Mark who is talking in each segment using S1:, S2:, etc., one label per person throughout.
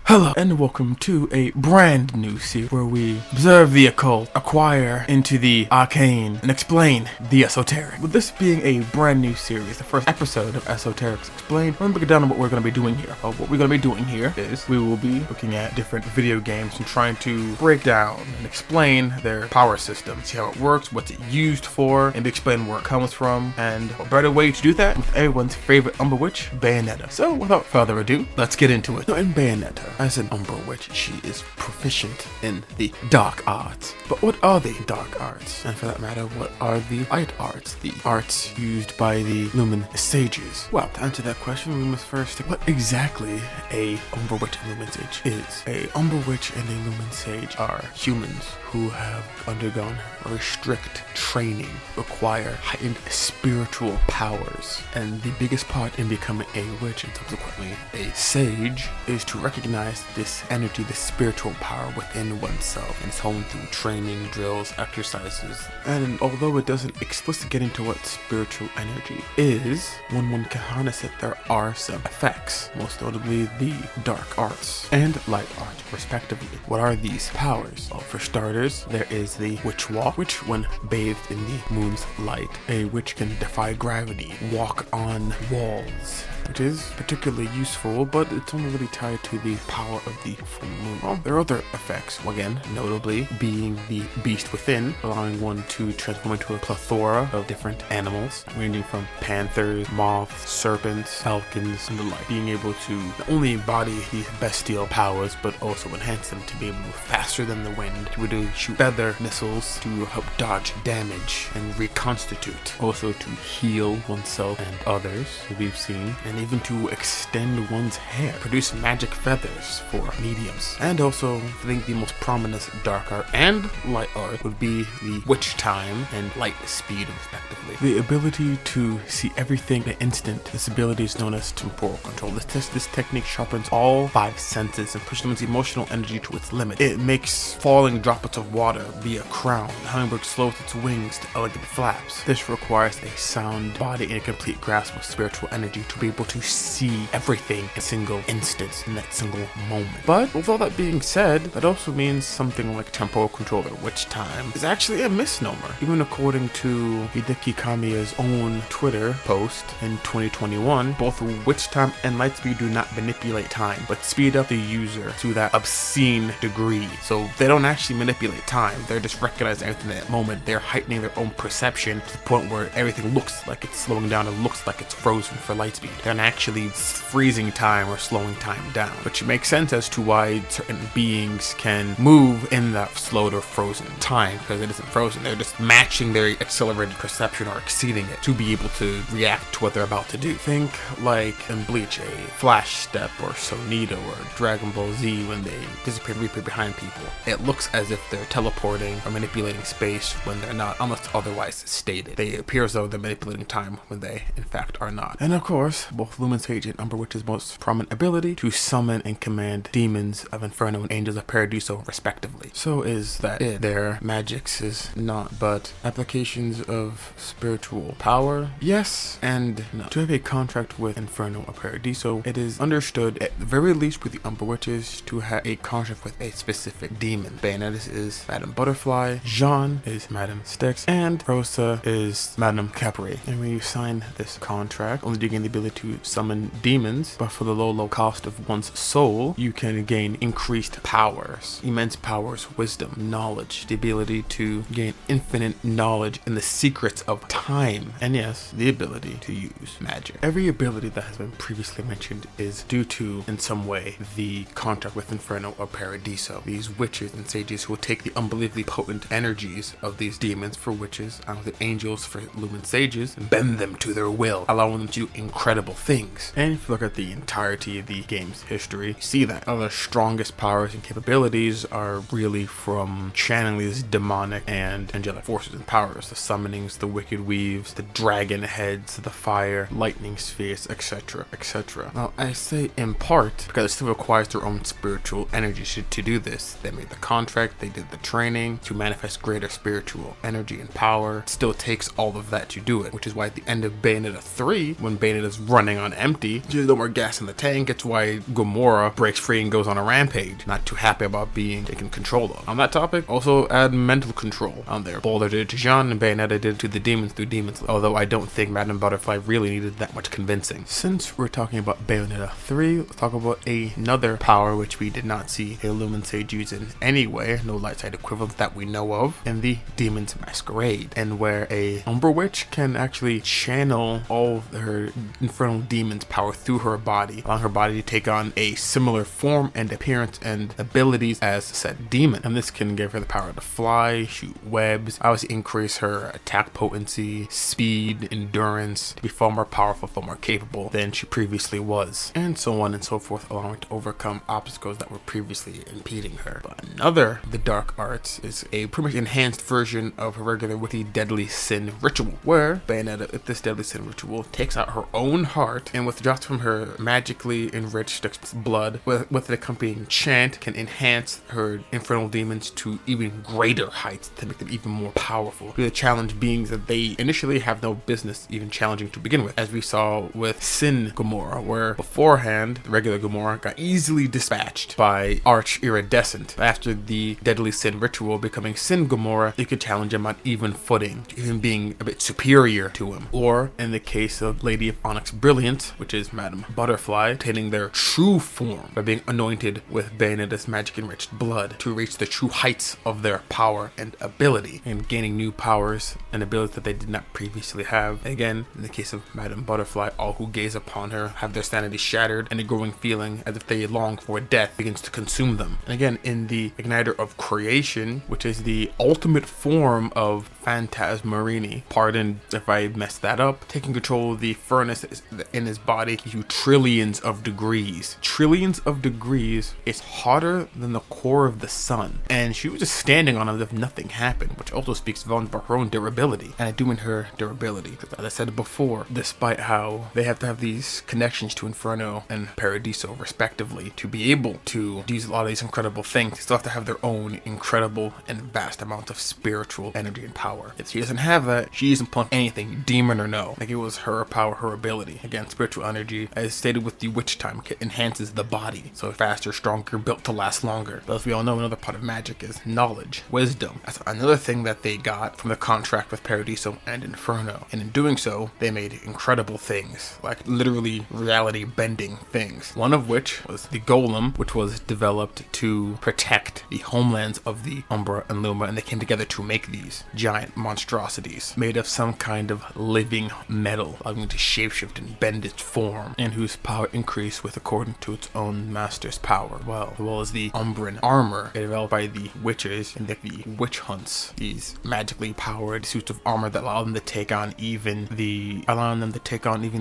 S1: Hello and welcome to a brand new series where we observe the occult, acquire into the arcane, and explain the esoteric. With this being a brand new series, the first episode of Esoterics Explained, we're going to break down on what we're going to be doing here. What we're going to be doing here is we will be looking at different video games and trying to break down and explain their power system, see how it works, what's it used for, and explain where it comes from, and a better way to do that with everyone's favorite Umber Witch, Bayonetta. So without further ado, let's get into it. Now, in Bayonetta, as an Umber Witch, she is proficient in the dark arts. But what are the dark arts? And for that matter, what are the light arts? The arts used by the Lumen Sages? Well, to answer that question, we must first what exactly a Umber Witch and Lumen Sage is. A Umber Witch and a Lumen Sage are humans who have undergone very strict training, require heightened spiritual powers. And the biggest part in becoming a witch and subsequently a sage is to recognize this energy, this spiritual power within oneself, and it's honed through training, drills, exercises. And although it doesn't explicitly get into what spiritual energy is, when one can harness it, there are some effects, most notably the dark arts and light arts, respectively. What are these powers? Well, for starters, there is the witch walk, which when bathed in the moon's light, a witch can defy gravity, walk on walls, which is particularly useful, but it's only really tied to the power of the full moon. Well, there are other effects, again, notably being the beast within, allowing one to transform into a plethora of different animals, ranging from panthers, moths, serpents, falcons, and the like. Being able to not only embody the bestial powers, but also enhance them to be able to move faster than the wind, to be able to shoot feather missiles to help dodge damage and reconstitute. Also to heal oneself and others, as we've seen, and even to extend one's hair, produce magic feathers for mediums. And also, I think the most prominent dark art and light art would be the witch time and light speed, respectively. The ability to see everything in an instant. This ability is known as temporal control. This technique sharpens all five senses and pushes one's emotional energy to its limit. It makes falling droplets of water be a crown. The hummingbird slows its wings to elegant flaps. This requires a sound body and a complete grasp of spiritual energy to be able to see everything in a single instance, in that single moment. But with all that being said, that also means something like temporal control or witch time is actually a misnomer. Even according to Hideki Kamiya's own Twitter post in 2021, both witch time and light speed do not manipulate time, but speed up the user to that obscene degree. So they don't actually manipulate time, they're just recognizing everything in that moment. They're heightening their own perception to the point where everything looks like it's slowing down and looks like it's frozen for light speed. They're not actually freezing time or slowing time down, which makes sense as to why certain beings can move in that slowed or frozen time, because it isn't frozen. They're just matching their accelerated perception or exceeding it to be able to react to what they're about to do. Think like in Bleach, a Flash Step or Sonito or Dragon Ball Z when they disappear and reappear behind people. It looks as if they're teleporting or manipulating space when they're not, unless otherwise stated. They appear as though they're manipulating time when they in fact are not. And of course, both Lumen Sage and Umber Witch's most prominent ability to summon and command demons of Inferno and angels of Paradiso, respectively. So is that it? Their magics is not but applications of spiritual power? Yes and no. To have a contract with Inferno or Paradiso, it is understood, at the very least with the Umber Witches, to have a contract with a specific demon. Bayonetta is Madame Butterfly, Jean is Madame Styx, and Rosa is Madame Capri. And when you sign this contract, only do you gain the ability to summon demons, but for the low cost of one's soul, you can gain increased powers, immense powers, wisdom, knowledge, the ability to gain infinite knowledge in the secrets of time, and yes, the ability to use magic. Every ability that has been previously mentioned is due to, in some way, the contract with Inferno or Paradiso. These witches and sages who will take the unbelievably potent energies of these demons for witches and the angels for Lumen Sages and bend them to their will, allowing them to do incredible things. And if you look at the entirety of the game's history, you see that the strongest powers and capabilities are really from channeling these demonic and angelic forces and powers, the summonings, the wicked weaves, the dragon heads, the fire, lightning spheres, etc., etc. Now, I say in part because it still requires their own spiritual energy to do this. They made the contract, they did the training to manifest greater spiritual energy and power. It still takes all of that to do it, which is why at the end of Bayonetta 3, when Bayonetta's running on empty, there's no more gas in the tank. It's why Gamora breaks free and goes on a rampage, not too happy about being taken control of. On that topic, also add mental control on there. Boulder did it to Jean, and Bayonetta did it to the demons through Demons, although I don't think Madame Butterfly really needed that much convincing. Since we're talking about Bayonetta 3, let's talk about another power which we did not see a Lumen Sage use in anywhere, no light side equivalent that we know of, in the Demon's Masquerade, and where a Umbra Witch can actually channel all of her infernal demons power through her body, allowing her body to take on a similar form and appearance and abilities as said demon. And this can give her the power to fly, shoot webs, obviously increase her attack potency, speed, endurance, to be far more powerful, far more capable than she previously was, and so on and so forth, allowing her to overcome obstacles that were previously impeding her. But another of the dark arts is a pretty much enhanced version of her regular with the Deadly Sin ritual, where Bayonetta, with this Deadly Sin ritual, takes out her own heart, and with drops from her magically enriched blood with an accompanying chant, can enhance her infernal demons to even greater heights to make them even more powerful. The challenge being that they initially have no business even challenging to begin with, as we saw with Sin Gamora, where beforehand the regular Gamora got easily dispatched by Arch Iridescent. After the Deadly Sin ritual, becoming Sin Gamora, you could challenge him on even footing, even being a bit superior to him. Or in the case of Lady of Onyx Brilliance, which is Madame Butterfly, obtaining their true form by being anointed with Bayonetta's magic enriched blood to reach the true heights of their power and ability, and gaining new powers and abilities that they did not previously have. And again, in the case of Madame Butterfly, all who gaze upon her have their sanity shattered, and a growing feeling as if they long for death begins to consume them. And again, in the Igniter of Creation, which is the ultimate form of Phantasmarini, pardon if I messed that up, taking control of the furnace in his body to trillions of degrees. Trillions of degrees is hotter than the core of the sun, and she was just standing on it as if nothing happened, which also speaks volumes about her own durability, and I do mean her durability, because as I said before, despite how they have to have these connections to Inferno and Paradiso respectively to be able to use a lot of these incredible things, they still have to have their own incredible and vast amount of spiritual energy and power. If she doesn't have that, she isn't pulling anything, demon or no. Like, it was her power, her ability. Again, spiritual energy, as stated with the Witch Time Kit, enhances the body, so faster, stronger, built to last longer. But as we all know, another part of magic is knowledge, wisdom. That's another thing that they got from the contract with Paradiso and Inferno, and in doing so, they made incredible things, like literally reality-bending things. One of which was the Golem, which was developed to protect the homelands of the Umbra and Luma, and they came together to make these giant monstrosities made of some kind of living metal, allowing it to shapeshift and bend its form, and whose power increased with according to its own master's power, as well as the Umbran armor developed by the witches and the witch hunts, these magically powered suits of armor that allow them to take on even the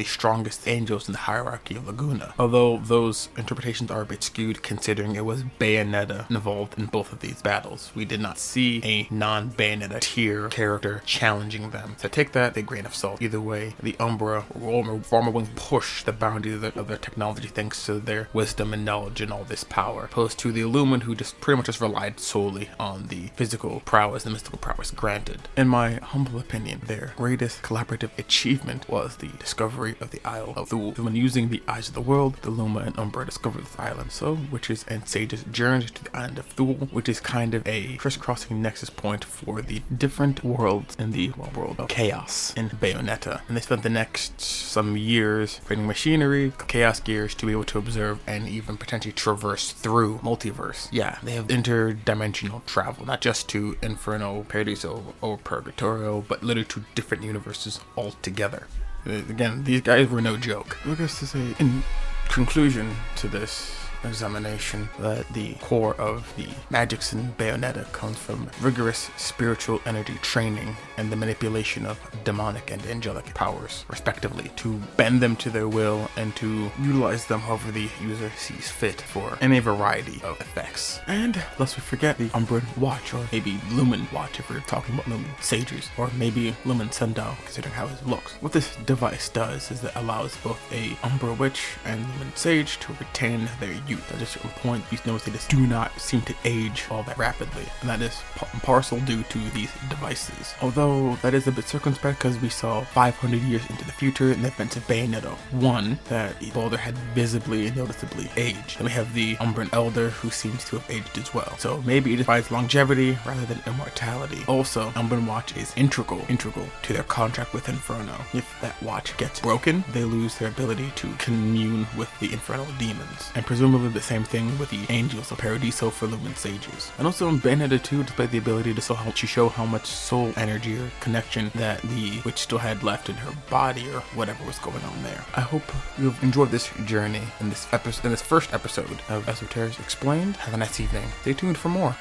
S1: strongest angels in the hierarchy of Laguna. Although those interpretations are a bit skewed, considering it was Bayonetta involved in both of these battles. We did not see a non-Bayonetta tier character challenging them, so take that with a grain of salt. Either way, the Umbra were far more willing to push the boundaries of their technology thanks to their wisdom and knowledge and all this power, opposed to the Illumin, who just pretty much just relied solely on the physical prowess and mystical prowess granted. In my humble opinion, their greatest collaborative achievement was the discovery of the Isle of Thule. When using the eyes of the world, the Luma and Umbra discovered this island, so witches and sages journeyed to the island of Thule, which is kind of a crisscrossing nexus point for the different worlds in the world of Chaos in Bayonetta. And they spent the next some years creating machinery, chaos gears, to be able to observe and even potentially traverse through multiverse. Yeah, they have interdimensional travel, not just to Inferno, Paradiso, or Purgatorio, but literally to different universes altogether. Again, these guys were no joke. I guess to say, in conclusion to this examination, that the core of the magics in Bayonetta comes from rigorous spiritual energy training and the manipulation of demonic and angelic powers, respectively, to bend them to their will and to utilize them however the user sees fit for any variety of effects. And lest we forget the Umbran Watch, or maybe Lumen Watch if we're talking about Lumen Sages, or maybe Lumen Sendao, considering how it looks. What this device does is it allows both a Umbra Witch and Lumen Sage to retain their youth. At just a point, you notice they just do not seem to age all that rapidly, and that is parcel due to these devices. Although that is a bit circumspect because we saw 500 years into the future in the events of Bayonetta 1 that Baldur had visibly and noticeably aged. Then we have the Umbran Elder who seems to have aged as well. So maybe it provides longevity rather than immortality. Also, Umbran Watch is integral to their contract with Inferno. If that watch gets broken, they lose their ability to commune with the infernal demons. And presumably the same thing with the Angels of Paradiso for Lumen Sages. And also in Bayonetta 2, despite the ability to show how much soul energy or connection that the witch still had left in her body or whatever was going on there. I hope you've enjoyed this journey in this first episode of Esoterror Explained. Have a nice evening. Stay tuned for more.